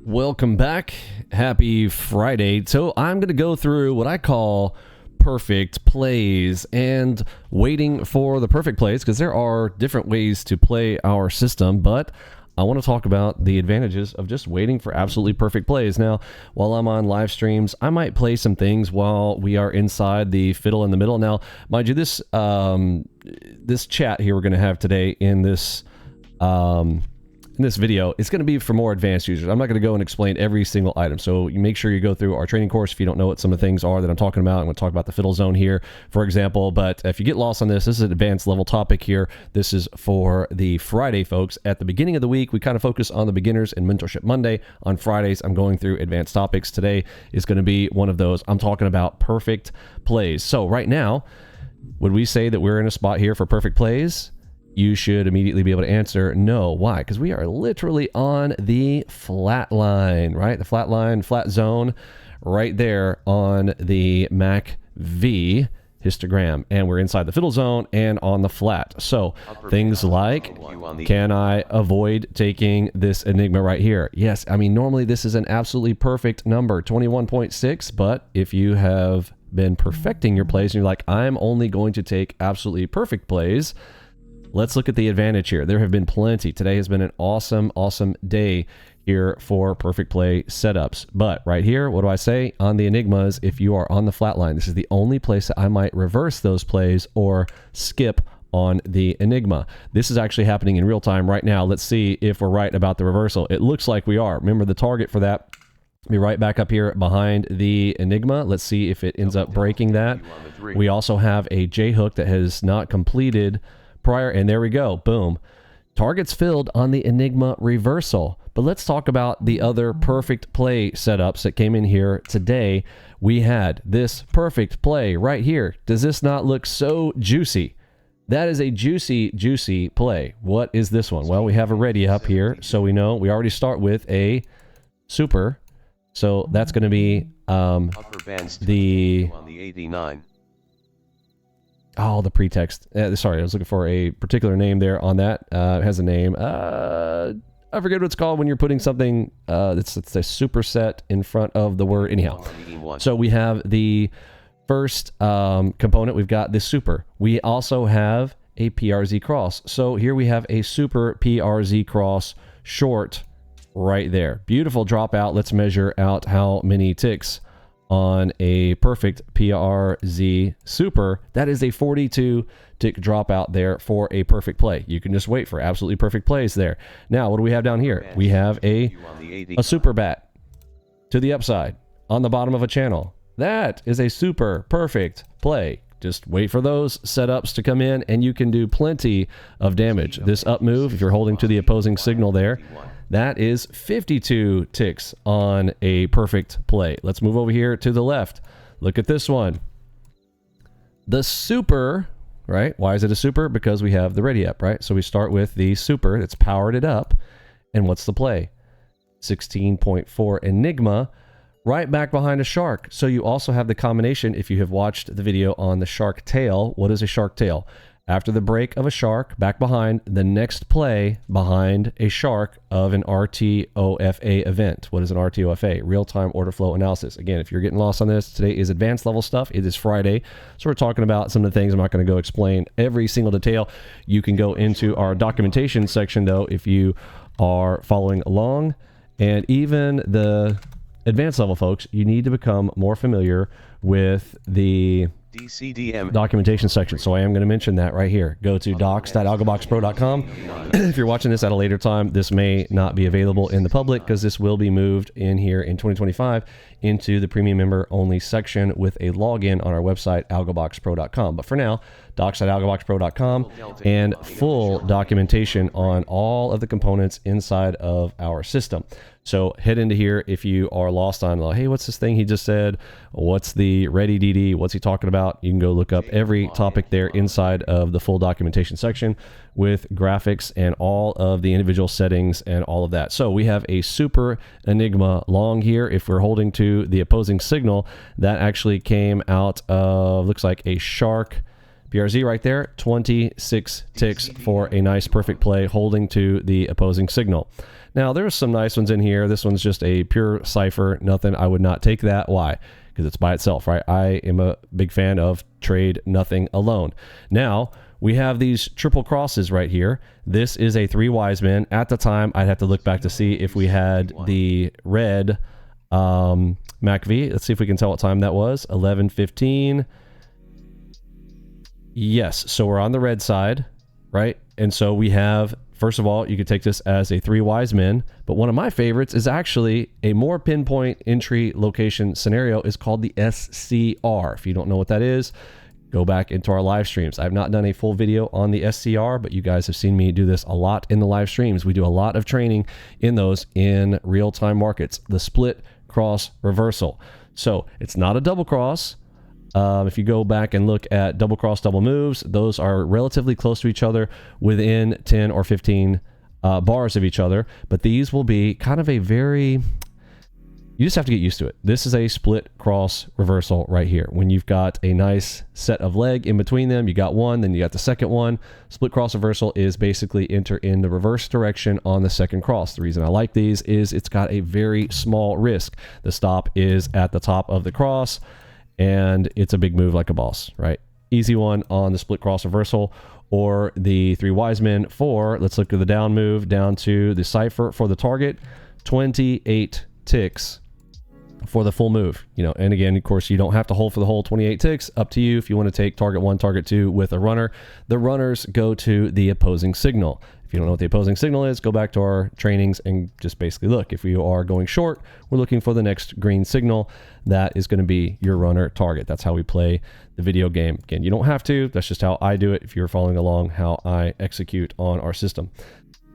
Welcome back. Happy Friday. So I'm going to go through what I call perfect plays and waiting for the perfect plays, because there are different ways to play our system, but I want to talk about the advantages of just waiting for absolutely perfect plays. Now, while I'm on live streams, I might play some things while we are inside the fiddle in the middle. Now, mind you, this chat here we're going to have today in this video, it's going to be for more advanced users. I'm not going to go and explain every single item. So you make sure you go through our training course if you don't know what some of the things are that I'm talking about. I'm going to talk about the fiddle zone here, for example. But if you get lost on this is an advanced level topic here. This is for the Friday folks. At the beginning of the week, we kind of focus on the beginners and mentorship Monday. On Fridays, I'm going through advanced topics. Today is going to be one of those. I'm talking about perfect plays. So right now, would we say that we're in a spot here for perfect plays? You should immediately be able to answer no. Why? Because we are literally on the flat line, right? The flat line, flat zone right there on the MACV histogram. And we're inside the fiddle zone and on the flat. So things like, can I avoid taking this Enigma right here? Yes. I mean, normally this is an absolutely perfect number, 21.6. But if you have been perfecting your plays and you're like, I'm only going to take absolutely perfect plays, let's look at the advantage here. There have been plenty. Today has been an awesome day here for perfect play setups. But right here, what do I say? On the Enigmas, if you are on the flat line, this is the only place that I might reverse those plays or skip on the Enigma. This is actually happening in real time right now. Let's see if we're right about the reversal. It looks like we are. Remember, the target for that, be right back up here behind the Enigma. Let's see if it ends up breaking that. We also have a J hook that has not completed prior, and there we go. Boom. Targets filled on the Enigma reversal. But let's talk about the other perfect play setups that came in here today. We had this perfect play right here. Does this not look so juicy? That is a juicy play. What is this one? Well, we have a ready up here, so we know we already start with a super. So that's going to be the 89. Oh, the pretext. Sorry, I was looking for a particular name there on that. It has a name. I forget what it's called when you're putting something, it's a superset in front of the word. Anyhow, so we have the first component. We've got this super. We also have a PRZ cross. So here we have a super PRZ cross short right there. Beautiful dropout. Let's measure out how many ticks on a perfect PRZ super. That is a 42 tick dropout there for a perfect play. You can just wait for absolutely perfect plays there. Now, what do we have down here? We have a super bat to the upside on the bottom of a channel. That is a super perfect play. Just wait for those setups to come in and you can do plenty of damage. This up move, if you're holding to the opposing signal there, that is 52 ticks on a perfect play. Let's move over here to the left. Look at this one. The super, right? Why is it a super? Because we have the ready up, right? So we start with the super that's powered it up. And what's the play? 16.4 Enigma, right back behind a shark. So you also have the combination, if you have watched the video on the shark tail. What is a shark tail? After the break of a shark, back behind, the next play behind a shark of an RTOFA event. What is an RTOFA? Real-time order flow analysis. Again, if you're getting lost on this, today is advanced level stuff. It is Friday. So we're talking about some of the things. I'm not going to go explain every single detail. You can go into our documentation section, though, if you are following along. And even the advanced level folks, you need to become more familiar with the DCDM documentation section. So I am going to mention that right here. Go to docs.algoboxpro.com. If you're watching this at a later time, this may not be available in the public because this will be moved in here in 2025 into the premium member only section with a login on our website, algoboxpro.com. But for now, docs.algoboxpro.com and full documentation on all of the components inside of our system. So head into here if you are lost on, hey, what's this thing he just said? What's the ready DD? What's he talking about? You can go look up every topic there inside of the full documentation section with graphics and all of the individual settings and all of that. So we have a super Enigma long here. If we're holding to the opposing signal, that actually came out of, looks like a shark PRZ right there, 26 ticks for a nice perfect play holding to the opposing signal. Now, there's some nice ones in here. This one's just a pure cipher. Nothing. I would not take that. Why? Because it's by itself, right? I am a big fan of trade nothing alone. Now, we have these triple crosses right here. This is a 3 wise men. At the time, I'd have to look back to see if we had the red MACV. Let's see if we can tell what time that was. 11:15. Yes, so we're on the red side, right? And so we have, first of all, you could take this as a 3 wise men, but one of my favorites is actually a more pinpoint entry location scenario is called the SCR. If you don't know what that is, go back into our live streams. I've not done a full video on the SCR, but you guys have seen me do this a lot in the live streams. We do a lot of training in those in real-time markets, the split cross reversal. So it's not a double cross. If you go back and look at double cross, double moves, those are relatively close to each other within 10 or 15 bars of each other. But these will be kind of a very, you just have to get used to it. This is a split cross reversal right here. When you've got a nice set of leg in between them, you got one, then you got the second one. Split cross reversal is basically enter in the reverse direction on the second cross. The reason I like these is it's got a very small risk. The stop is at the top of the cross, and it's a big move like a boss, right? Easy one on the split cross reversal, or the 3 wise men for, let's look at the down move down to the cipher for the target, 28 ticks for the full move. You know, and again, of course, you don't have to hold for the whole 28 ticks. Up to you if you want to take target 1, target 2 with a runner. The runners go to the opposing signal. If you don't know what the opposing signal is, go back to our trainings and just basically look. If we are going short, we're looking for the next green signal. That is going to be your runner target. That's how we play the video game. Again, you don't have to. That's just how I do it. If you're following along how I execute on our system.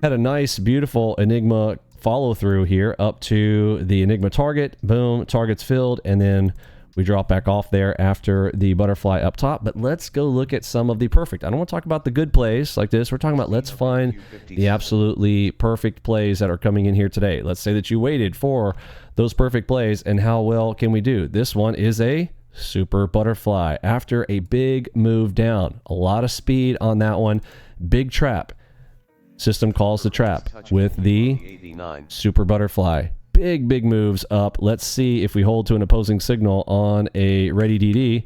Had a nice, beautiful Enigma follow through here up to the Enigma target. Boom, target's filled, and then we drop back off there after the butterfly up top. But let's go look at some of the perfect. I don't want to talk about the good plays like this. We're talking about let's find the absolutely perfect plays that are coming in here today. Let's say that you waited for those perfect plays, and how well can we do? This one is a super butterfly after a big move down. A lot of speed on that one. Big trap. System calls the trap with the super butterfly. Big moves up. Let's see if we hold to an opposing signal on a ready DD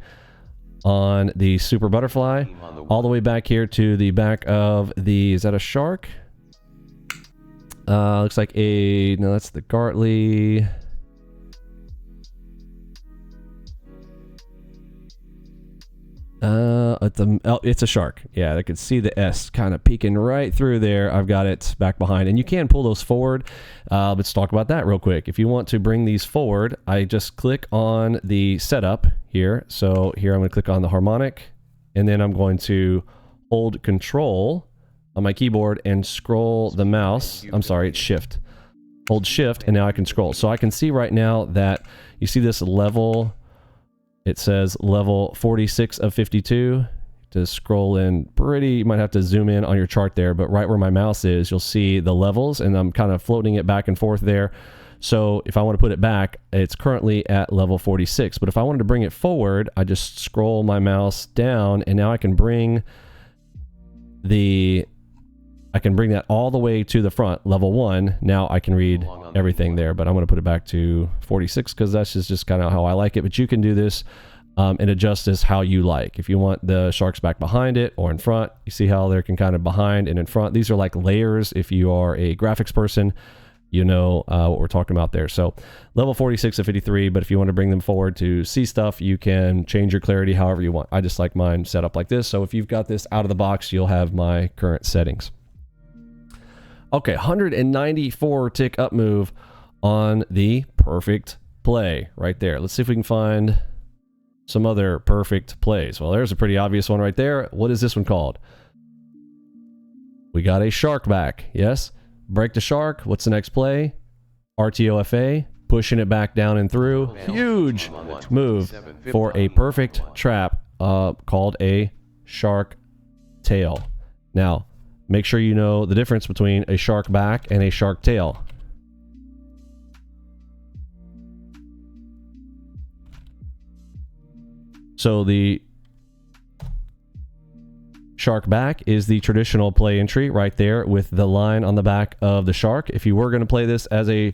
on the super butterfly all the way back here to the back of the, is that a shark? Looks like a, no, that's the Gartley. It's a shark. Yeah, I could see the S kind of peeking right through there. I've got it back behind, and you can pull those forward. Let's talk about that real quick. If you want to bring these forward, I just click on the setup here. So here I'm going to click on the harmonic, and then I'm going to hold Control on my keyboard and scroll the mouse. I'm sorry, it's Shift. Hold Shift, and now I can scroll. So I can see right now that you see this level. It says level 46 of 52. To scroll in pretty, you might have to zoom in on your chart there, but right where my mouse is, you'll see the levels, and I'm kind of floating it back and forth there. So if I want to put it back, it's currently at level 46. But if I wanted to bring it forward, I just scroll my mouse down, and now I can bring that all the way to the front, level 1. Now I can read everything there, but I'm going to put it back to 46 because that's just kind of how I like it. But you can do this and adjust this how you like. If you want the sharks back behind it or in front, you see how they can kind of behind and in front. These are like layers. If you are a graphics person, you know what we're talking about there. So level 46 of 53, but if you want to bring them forward to see stuff, you can change your clarity however you want. I just like mine set up like this. So if you've got this out of the box, you'll have my current settings. Okay, 194 tick up move on the perfect play right there. Let's see if we can find some other perfect plays. Well, there's a pretty obvious one right there. What is this one called? We got a shark back. Yes. Break the shark. What's the next play? RTOFA. Pushing it back down and through. Huge move for a perfect trap called a shark tail. Now, make sure you know the difference between a shark back and a shark tail. So Shark back is the traditional play entry right there with the line on the back of the shark. If you were going to play this as a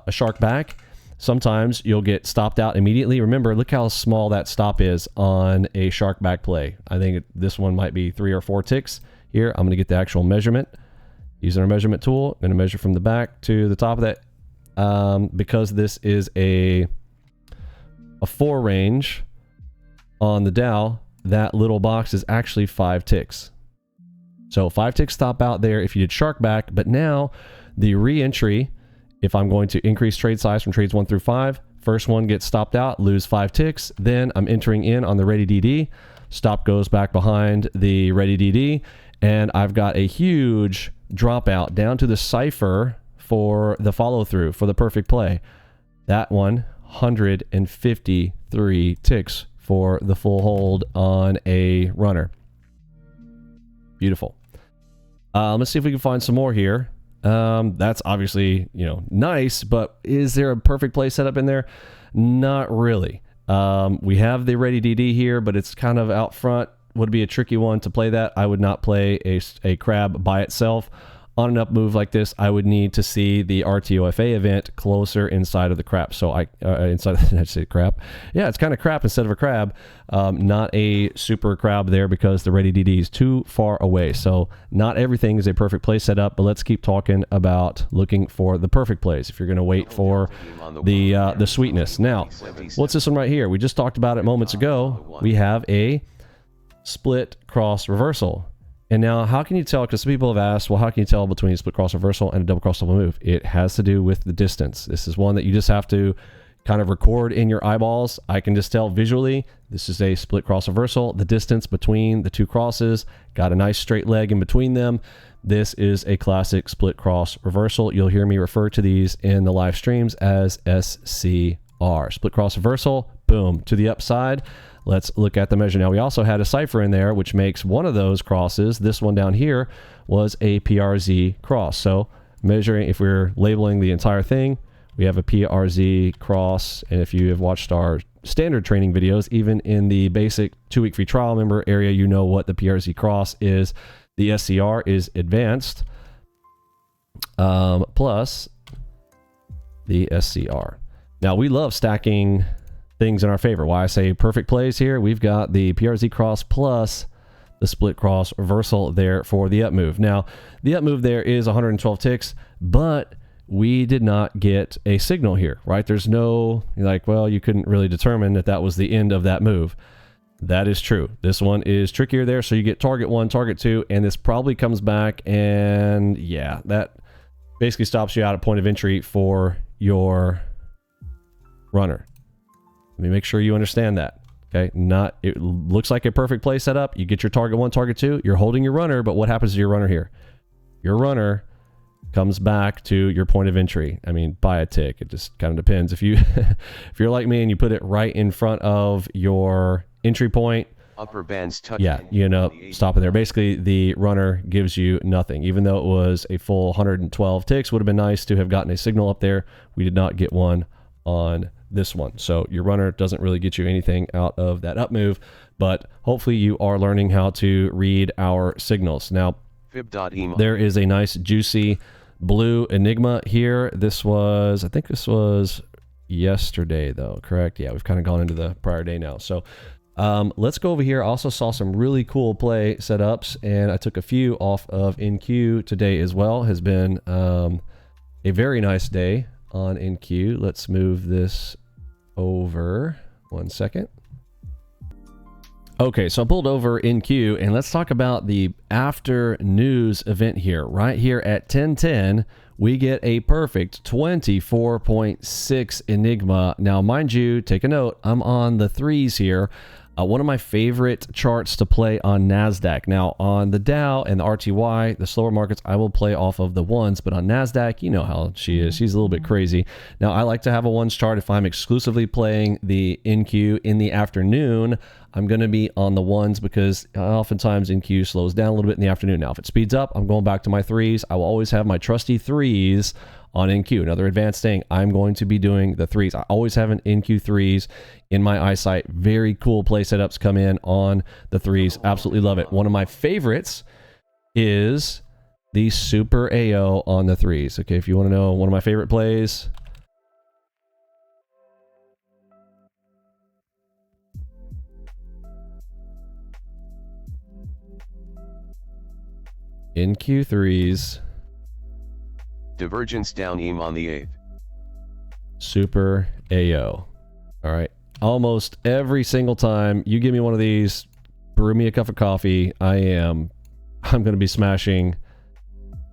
shark back, sometimes you'll get stopped out immediately. Remember, look how small that stop is on a shark back play. I think this one might be 3 or 4 ticks here. I'm going to get the actual measurement using our measurement tool. I'm going to measure from the back to the top of that. Because this is a 4 range on the Dow, that little box is actually 5 ticks. So 5 ticks stop out there if you did shark back. But now the re-entry, if I'm going to increase trade size from trades 1 through 5, first one gets stopped out, lose 5 ticks. Then I'm entering in on the ready DD. Stop goes back behind the ready DD. And I've got a huge dropout down to the cipher for the follow through for the perfect play. That one, 153 ticks for the full hold on a runner. Beautiful. Let's see if we can find some more here. That's obviously, nice, but is there a perfect play setup in there? Not really. We have the ready DD here, but it's kind of out front. Would be a tricky one to play that. I would not play a crab by itself. On an up move like this, I would need to see the RTOFA event closer inside of the crap. So inside, I say crap. Yeah, it's kind of crap instead of a crab. Not a super crab there because the ready DD is too far away. So not everything is a perfect play setup, but let's keep talking about looking for the perfect plays if you're going to wait for the sweetness. Now, what's this one right here? We just talked about it moments ago. We have a split cross reversal. And now, how can you tell? Because some people have asked, well, how can you tell between a split cross reversal and a double cross double move? It has to do with the distance. This is one that you just have to kind of record in your eyeballs. I can just tell visually, this is a split cross reversal. The distance between the two crosses, got a nice straight leg in between them. This is a classic split cross reversal. You'll hear me refer to these in the live streams as SCR. Split cross reversal, boom, to the upside. Let's look at the measure. Now, we also had a cipher in there, which makes one of those crosses, this one down here, was a PRZ cross. So measuring, if we're labeling the entire thing, we have a PRZ cross. And if you have watched our standard training videos, even in the basic 2-week free trial member area, you know what the PRZ cross is. The SCR is advanced plus the SCR. Now, we love stacking things in our favor. Why I say perfect plays here, we've got the PRZ cross plus the split cross reversal there for the up move. Now, the up move there is 112 ticks, but we did not get a signal here, right? There's no, well, you couldn't really determine that that was the end of that move. That is true. This one is trickier there. So you get target 1, target 2, and this probably comes back, and yeah, that basically stops you out at point of entry for your runner. Let me make sure you understand that. Okay, it looks like a perfect play setup. You get your target 1, target 2. You're holding your runner, but what happens to your runner here? Your runner comes back to your point of entry. I mean, by a tick. It just kind of depends. If you if you're like me and you put it right in front of your entry point, upper bands touch. Yeah, you end up stopping there. Basically, the runner gives you nothing. Even though it was a full 112 ticks, would have been nice to have gotten a signal up there. We did not get one on this one. So your runner doesn't really get you anything out of that up move, but hopefully you are learning how to read our signals. Now, there is a nice juicy blue Enigma here. I think this was yesterday though, correct? Yeah, we've kind of gone into the prior day now. So let's go over here. I also saw some really cool play setups, and I took a few off of NQ today as well. Has been a very nice day on NQ. Let's move this over 1 second. Okay, so I pulled over NQ, and let's talk about the after news event here. Right here at 10:10, we get a perfect 24.6 Enigma. Now, mind you, take a note, I'm on the 3s here. One of my favorite charts to play on NASDAQ. Now, on the Dow and the RTY, the slower markets, I will play off of the 1s, but on NASDAQ, you know how she is. She's a little bit crazy. Now, I like to have a 1s chart. If I'm exclusively playing the NQ in the afternoon, I'm going to be on the 1s because oftentimes NQ slows down a little bit in the afternoon. Now, if it speeds up, I'm going back to my 3s. I will always have my trusty 3s on NQ. Another advanced thing, I'm going to be doing the threes. I always have an NQ threes in my eyesight. Very cool play setups come in on the threes. Absolutely love it. One of my favorites is the Super AO on the threes. Okay, if you want to know one of my favorite plays, NQ3s. Divergence down EM on the 8th. Super AO. All right. Almost every single time you give me one of these, brew me a cup of coffee, I'm going to be smashing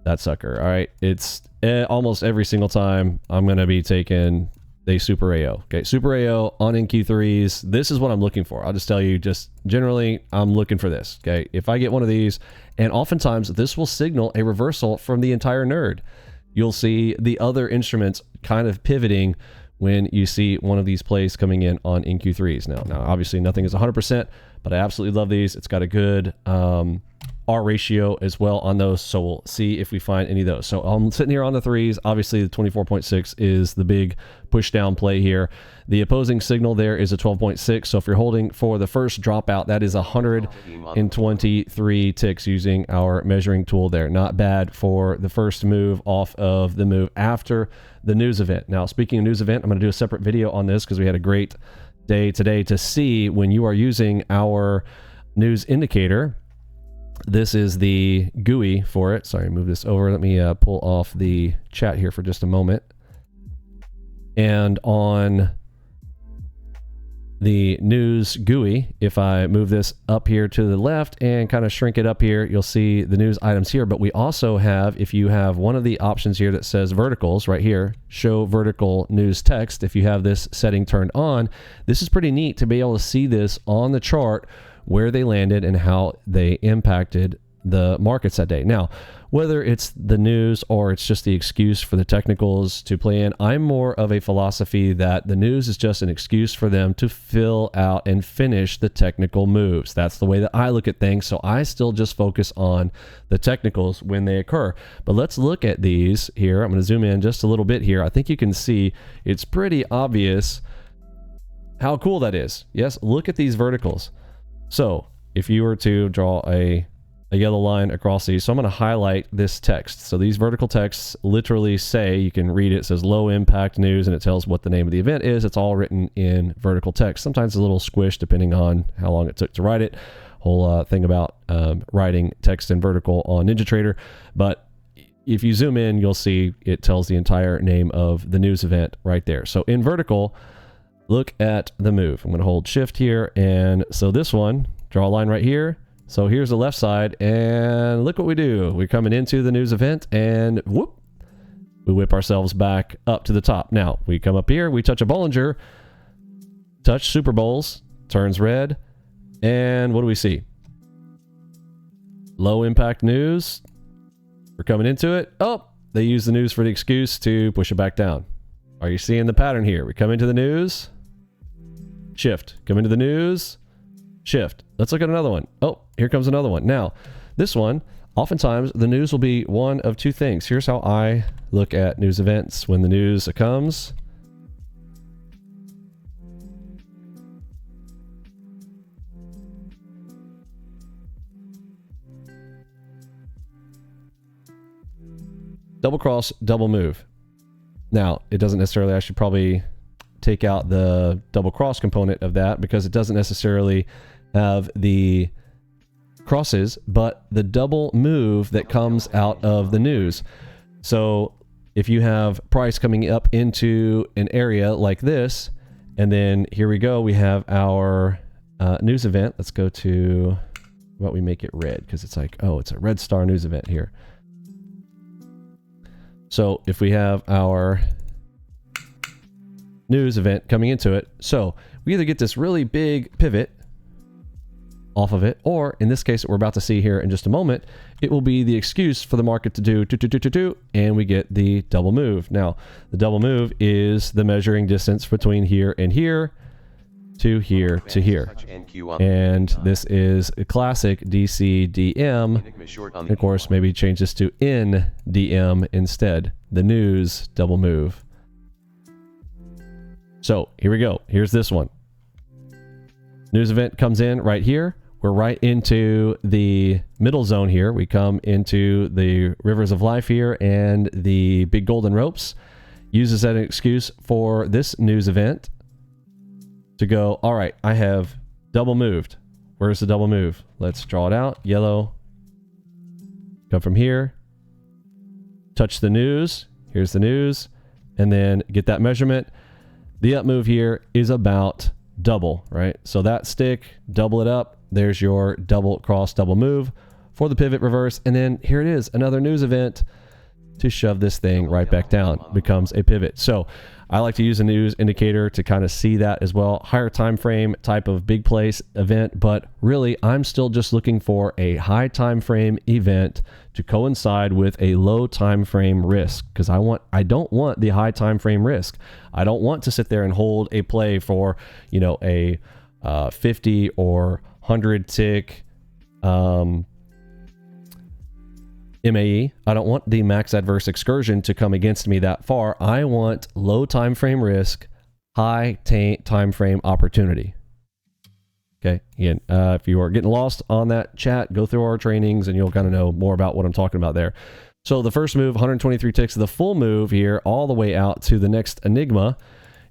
that sucker. All right. It's almost every single time I'm going to be taking the Super AO. Okay. Super AO on NQ3s. This is what I'm looking for. I'll just tell you, just generally, I'm looking for this. Okay. If I get one of these, and oftentimes this will signal a reversal from the entire nerd. You'll see the other instruments kind of pivoting when you see one of these plays coming in on NQ3s. Now obviously nothing is 100%, but I absolutely love these. It's got a good R ratio as well on those, so we'll see if we find any of those. So I'm sitting here on the threes. Obviously the 24.6 is the big push down play here. The opposing signal there is a 12.6, so if you're holding for the first dropout, that is 123 ticks using our measuring tool there. Not bad for the first move off of the move after the news event. Now, speaking of news event, I'm going to do a separate video on this because we had a great day today to see when you are using our news indicator. This is the GUI for it. Sorry, move this over. Let me pull off the chat here for just a moment. And on the news GUI, if I move this up here to the left and kind of shrink it up here, you'll see the news items here. But we also have, if you have one of the options here that says verticals right here, show vertical news text, if you have this setting turned on, this is pretty neat to be able to see this on the chart where they landed and how they impacted the markets that day. Now, whether it's the news or it's just the excuse for the technicals to play in, I'm more of a philosophy that the news is just an excuse for them to fill out and finish the technical moves. That's the way that I look at things, so I still just focus on the technicals when they occur. But let's look at these here. I'm going to zoom in just a little bit here. I think you can see it's pretty obvious how cool that is. Yes, look at these verticals. So if you were to draw a yellow line across these, so I'm going to highlight this text. So these vertical texts literally say, you can read it, it says low impact news, and it tells what the name of the event is. It's all written in vertical text. Sometimes a little squish depending on how long it took to write it. Whole thing about writing text in vertical on NinjaTrader. But if you zoom in, you'll see it tells the entire name of the news event right there. So in vertical, look at the move. I'm going to hold shift here. And so this one, draw a line right here. So here's the left side, and look what we do. We're coming into the news event, and whoop, we whip ourselves back up to the top. Now, we come up here, we touch a Bollinger, touch Super Bowls, turns red, and what do we see? Low impact news. We're coming into it. Oh, they use the news for the excuse to push it back down. Are you seeing the pattern here? We come into the news, shift, come into the news, shift. Let's look at another one. Oh, here comes another one. Now, this one, oftentimes the news will be one of two things. Here's how I look at news events when the news comes. Double cross, double move. Now, it doesn't necessarily, I should probably take out the double cross component of that because it doesn't necessarily have the crosses, but the double move that comes out of the news. So if you have price coming up into an area like this, and then here we go, we have our news event. Let's go to, how about we make it red, because it's like, oh, it's a red star news event here. So if we have our news event coming into it, so we either get this really big pivot off of it, or in this case that we're about to see here in just a moment, it will be the excuse for the market to do and we get the double move. Now, the double move is the measuring distance between here and here, to here to here. And this is a classic DCDM. And of course, maybe change this to NDM instead. The news double move. So here we go. Here's this one. News event comes in right here. We're right into the middle zone here. We come into the rivers of life here and the big golden ropes. Uses that as an excuse for this news event to go, all right, I have double moved. Where's the double move? Let's draw it out. Yellow. Come from here. Touch the news. Here's the news. And then get that measurement. The up move here is about double, right? So that stick, double it up. There's your double cross, double move for the pivot reverse. And then here it is, another news event to shove this thing right back down. Becomes a pivot. So I like to use a news indicator to kind of see that as well. Higher time frame type of big place event, but really I'm still just looking for a high time frame event to coincide with a low time frame risk, because I don't want the high time frame risk. I don't want to sit there and hold a play for, you know, a 50 or 100 tick MAE. I don't want the max adverse excursion to come against me that far. I want low time frame risk, high time frame opportunity. Okay. Again, if you are getting lost on that chat, go through our trainings and you'll kind of know more about what I'm talking about there. So the first move, 123 ticks. The full move here, all the way out to the next Enigma.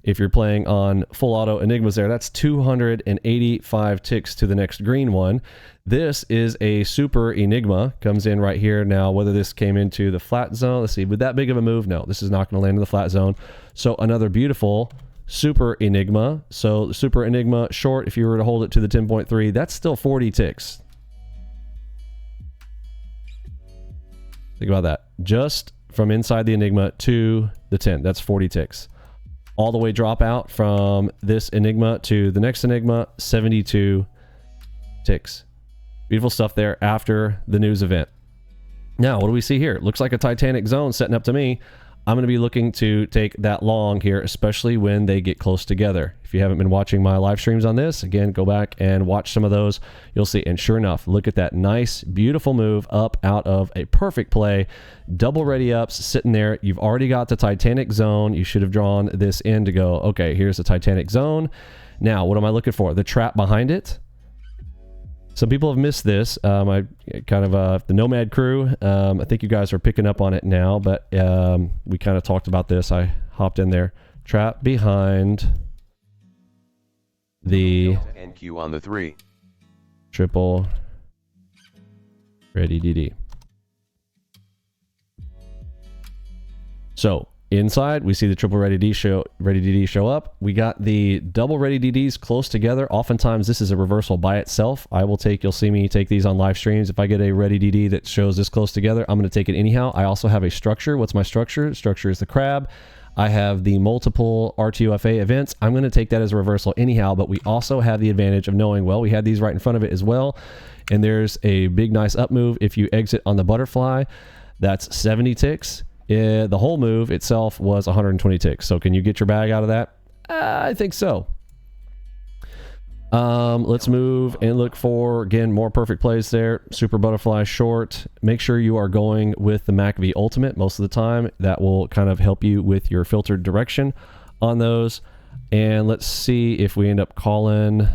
If you're playing on full auto Enigmas there, that's 285 ticks to the next green one. This is a super Enigma, comes in right here. Now, whether this came into the flat zone, let's see, with that big of a move, no, this is not going to land in the flat zone. So another beautiful super Enigma. So the super Enigma short, if you were to hold it to the 10.3, that's still 40 ticks. Think about that. Just from inside the Enigma to the 10, that's 40 ticks. All the way drop out from this Enigma to the next Enigma, 72 ticks. Beautiful stuff there after the news event. Now, what do we see here? It looks like a Titanic zone setting up to me. I'm going to be looking to take that long here, especially when they get close together. If you haven't been watching my live streams on this, again, go back and watch some of those. You'll see. And sure enough, look at that nice, beautiful move up out of a perfect play. Double ready ups sitting there. You've already got the Titanic zone. You should have drawn this in to go, okay, here's the Titanic zone. Now, what am I looking for? The trap behind it. Some people have missed this. I kind of the Nomad crew. I think you guys are picking up on it now, but we kind of talked about this. I hopped in there. Trap behind the NQ on the 3. Triple ready DD. So inside, we see the triple ready DD show up. We got the double ready DDs close together. Oftentimes, this is a reversal by itself. You'll see me take these on live streams. If I get a ready DD that shows this close together, I'm going to take it anyhow. I also have a structure. What's my structure? Structure is the crab. I have the multiple RTUFA events. I'm going to take that as a reversal anyhow, but we also have the advantage of knowing, well, we had these right in front of it as well. And there's a big, nice up move. If you exit on the butterfly, that's 70 ticks. The whole move itself was 120 ticks. So can you get your bag out of that? I think so. Let's move and look for, again, more perfect plays there. Super butterfly short. Make sure you are going with the MACV Ultimate most of the time. That will kind of help you with your filtered direction on those. And let's see if we end up calling...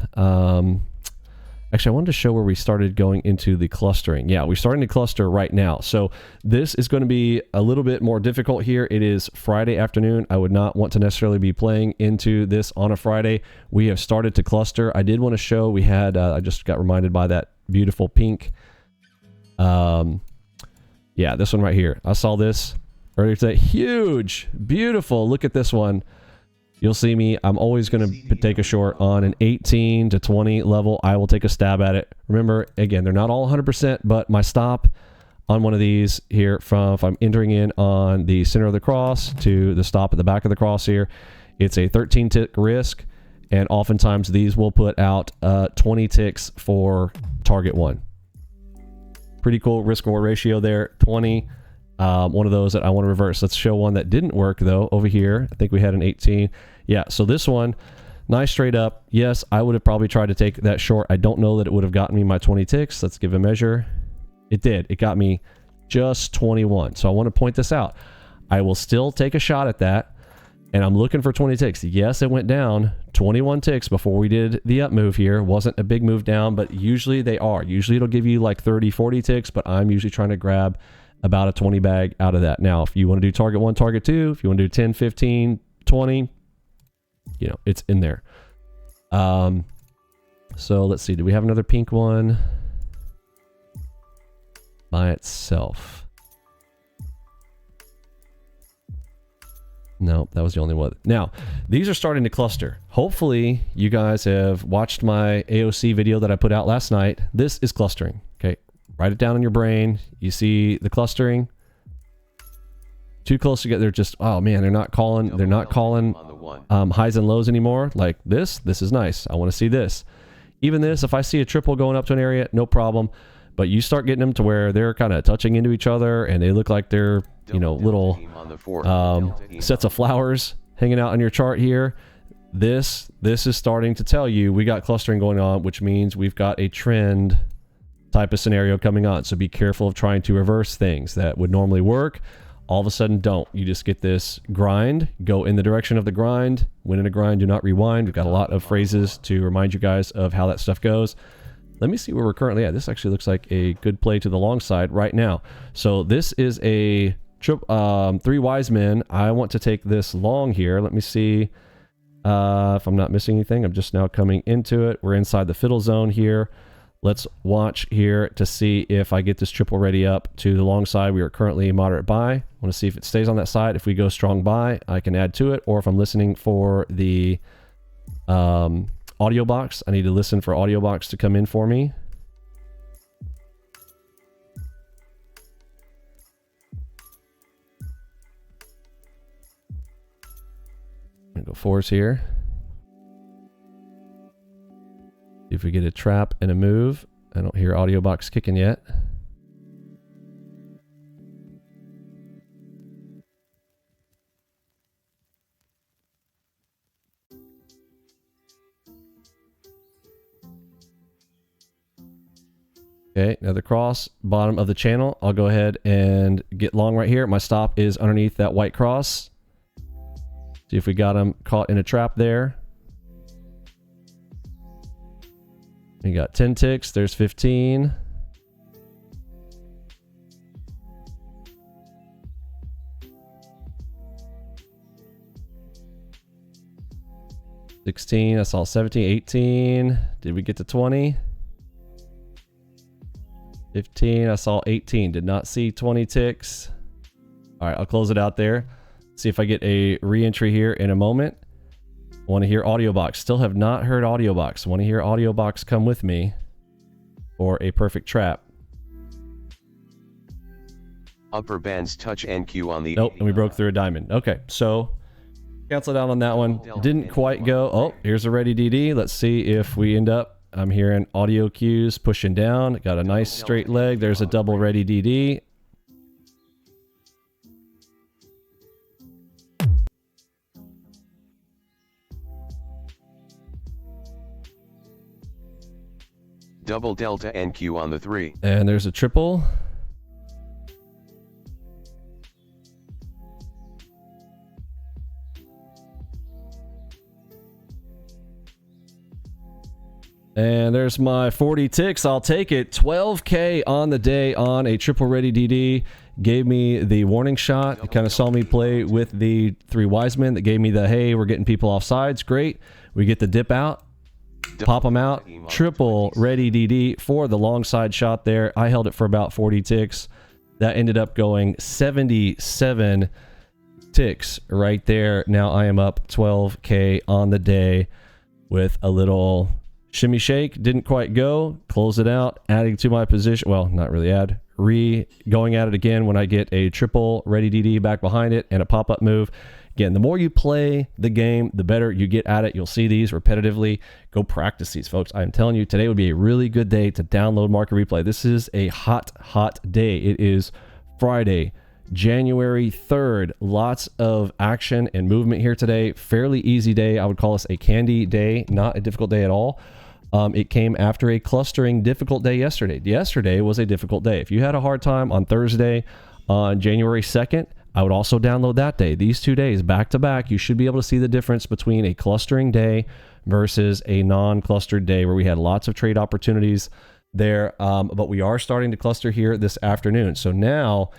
Actually, I wanted to show where we started going into the clustering. Yeah, we're starting to cluster right now. So this is going to be a little bit more difficult here. It is Friday afternoon. I would not want to necessarily be playing into this on a Friday. We have started to cluster. I did want to show, we had, I just got reminded by that beautiful pink. Yeah, this one right here. I saw this earlier today. Huge, beautiful. Look at this one. You'll see me, I'm always going to take a short on an 18 to 20 level. I will take a stab at it. Remember, again, they're not all 100%, but my stop on one of these here from, if I'm entering in on the center of the cross to the stop at the back of the cross here, it's a 13 tick risk. And oftentimes these will put out 20 ticks for target one. Pretty cool risk reward ratio there, 20. One of those that I want to reverse. Let's show one that didn't work though over here. I think we had an 18. Yeah, so this one, Nice straight up. Yes, I would have probably tried to take that short. I don't know that it would have gotten me my 20 ticks. Let's give a measure. It did. It got me just 21. So I want to point this out. I will still take a shot at that. And I'm looking for 20 ticks. Yes, it went down 21 ticks before we did the up move here. Wasn't a big move down, but usually they are. Usually it'll give you like 30, 40 ticks, but I'm usually trying to grab about a 20 bag out of that. Now, if you want to do target 1, target 2, if you want to do 10, 15, 20, you know, it's in there. So let's see. Do we have another pink one by itself? No, that was the only one. Now, these are starting to cluster. Hopefully, you guys have watched my AOC video that I put out last night. This is clustering, okay? Write it down in your brain. You see the clustering? Too close together. They're just, oh man, they're not calling highs and lows anymore. Like this is nice. I want to see this. Even this, if I see a triple going up to an area, no problem. But you start getting them to where they're kind of touching into each other and they look like they're, you know, little sets of flowers hanging out on your chart here. This is starting to tell you we got clustering going on, which means we've got a trend type of scenario coming on. So be careful of trying to reverse things that would normally work. All of a sudden, don't. You just get this grind, go in the direction of the grind. When in a grind, do not rewind. We've got a lot of phrases to remind you guys of how that stuff goes. Let me see where we're currently at. This actually looks like a good play to the long side right now. So this is a 3 wise men. I want to take this long here. Let me see if I'm not missing anything. I'm just now coming into it. We're inside the fiddle zone here. Let's watch here to see if I get this triple ready up to the long side. We are currently moderate buy. I want to see if it stays on that side. If we go strong buy, I can add to it. Or if I'm listening for the audio box, I need to listen for audio box to come in for me. I'm gonna go fours here. If we get a trap and a move, I don't hear audio box kicking yet. Okay, another cross, bottom of the channel. I'll go ahead and get long right here. My stop is underneath that white cross. See if we got him caught in a trap there. We got 10 ticks. There's 15. $16. I saw 17, 18. Did we get to 20? 15. I saw 18. Did not see 20 ticks. All right, I'll close it out there. See if I get a re-entry here in a moment. I want to hear audio box. Still have not heard audio box. I want to hear audio box come with me for a perfect trap. Upper bands touch NQ on the... Nope, and we broke through a diamond. Okay, so cancel out on that one. Didn't quite go. Oh, here's a ready DD. Let's see if we end up... I'm hearing audio cues pushing down. Got a nice straight leg. There's a double ready DD. Double delta NQ on the 3. And there's a triple. And there's my 40 ticks. I'll take it. 12K on the day on a triple ready DD. Gave me the warning shot. It kind of saw me play with the 3 wise men that gave me the, hey, we're getting people off sides. Great. We get the dip out. Pop them out. Triple ready DD for the long side shot there. I held it for about 40 ticks. That ended up going 77 ticks right there. Now I am up 12K on the day with a little shimmy shake. Didn't quite go. Close it out. Adding to my position. Well, not really add. Going at it again when I get a triple ready DD back behind it and a pop-up move. Again, the more you play the game, the better you get at it. You'll see these repetitively. Go practice these, folks. I'm telling you, today would be a really good day to download Market Replay. This is a hot, hot day. It is Friday, January 3rd. Lots of action and movement here today. Fairly easy day. I would call this a candy day, not a difficult day at all. It came after a clustering difficult day yesterday. Yesterday was a difficult day. If you had a hard time on Thursday, on January 2nd, I would also download that day. These 2 days back to back, you should be able to see the difference between a clustering day versus a non-clustered day where we had lots of trade opportunities there. But we are starting to cluster here this afternoon. So now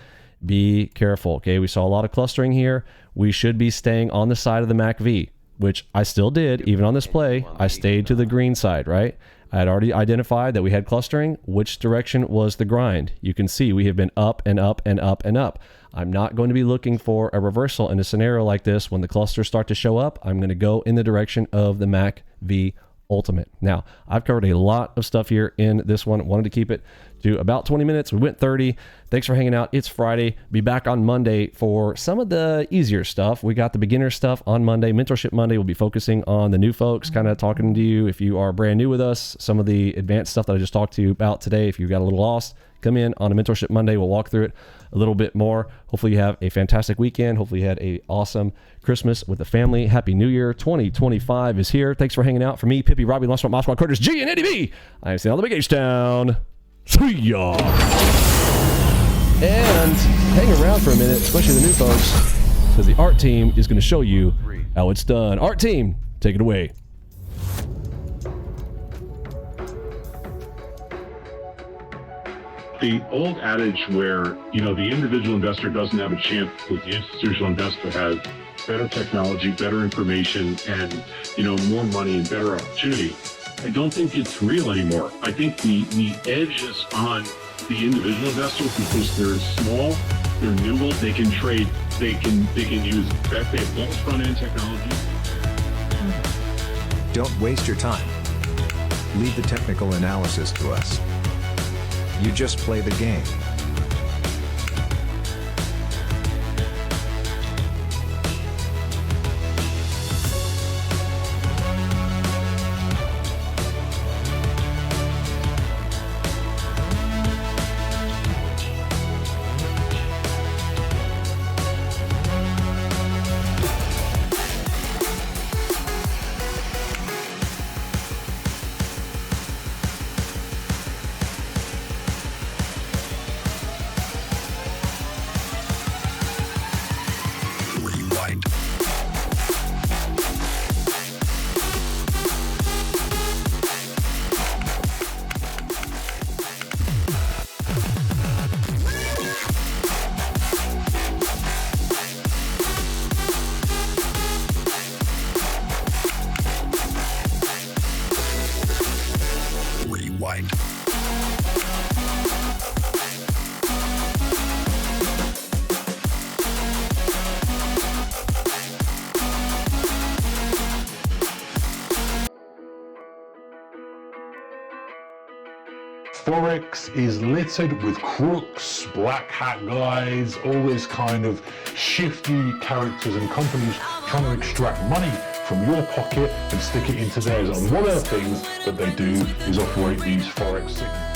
be careful. Okay, we saw a lot of clustering here. We should be staying on the side of the MACV, which I still did. Even on this play, I stayed to the green side, right? I had already identified that we had clustering. Which direction was the grind? You can see we have been up and up and up and up. I'm not going to be looking for a reversal in a scenario like this. When the clusters start to show up, I'm going to go in the direction of the MACV Ultimate. Now, I've covered a lot of stuff here in this one. Wanted to keep it to about 20 minutes. We went 30. Thanks for hanging out. It's Friday. Be back on Monday for some of the easier stuff. We got the beginner stuff on Monday. Mentorship Monday, we'll be focusing on the new folks, kind of talking to you if you are brand new with us. Some of the advanced stuff that I just talked to you about today, if you got a little lost, come in on a Mentorship Monday. We'll walk through it a little bit more. Hopefully you have a fantastic weekend. Hopefully you had a awesome Christmas with the family. Happy New Year. 2025 is here. Thanks for hanging out. For me, Pippi, Robbie, Launchpad, Moscow, Curtis, G, and Eddie B. I am seeing all the big H-Town. See ya. And hang around for a minute, especially the new folks, because the art team is going to show you how it's done. Art team, take it away. The old adage where, the individual investor doesn't have a chance because the institutional investor has better technology, better information, and, more money and better opportunity. I don't think it's real anymore. I think the edge is on the individual investor because they're small, they're nimble, they can trade, they can use, they have better front-end technology. Don't waste your time. Leave the technical analysis to us. You just play the game. Forex is littered with crooks, black hat guys, all this kind of shifty characters and companies trying to extract money from your pocket and stick it into theirs. And one of the things that they do is operate these Forex signals.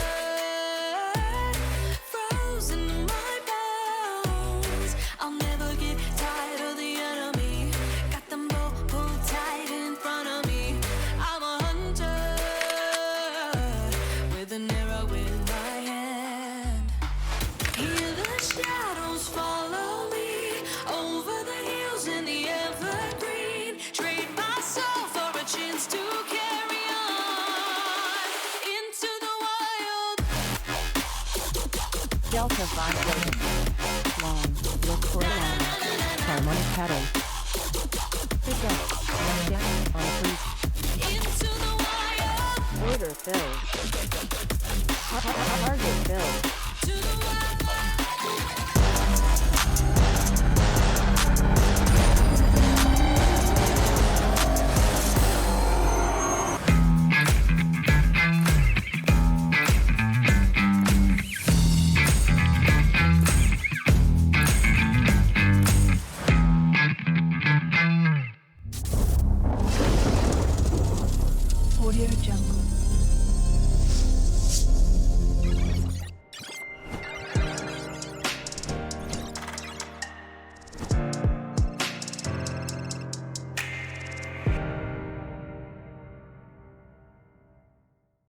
Delta vibrating. Long. Look for long. Harmonic pattern. Pick up. Down. On freeze. Into the wire. Order filled. Target filled. To the Audio Jungle.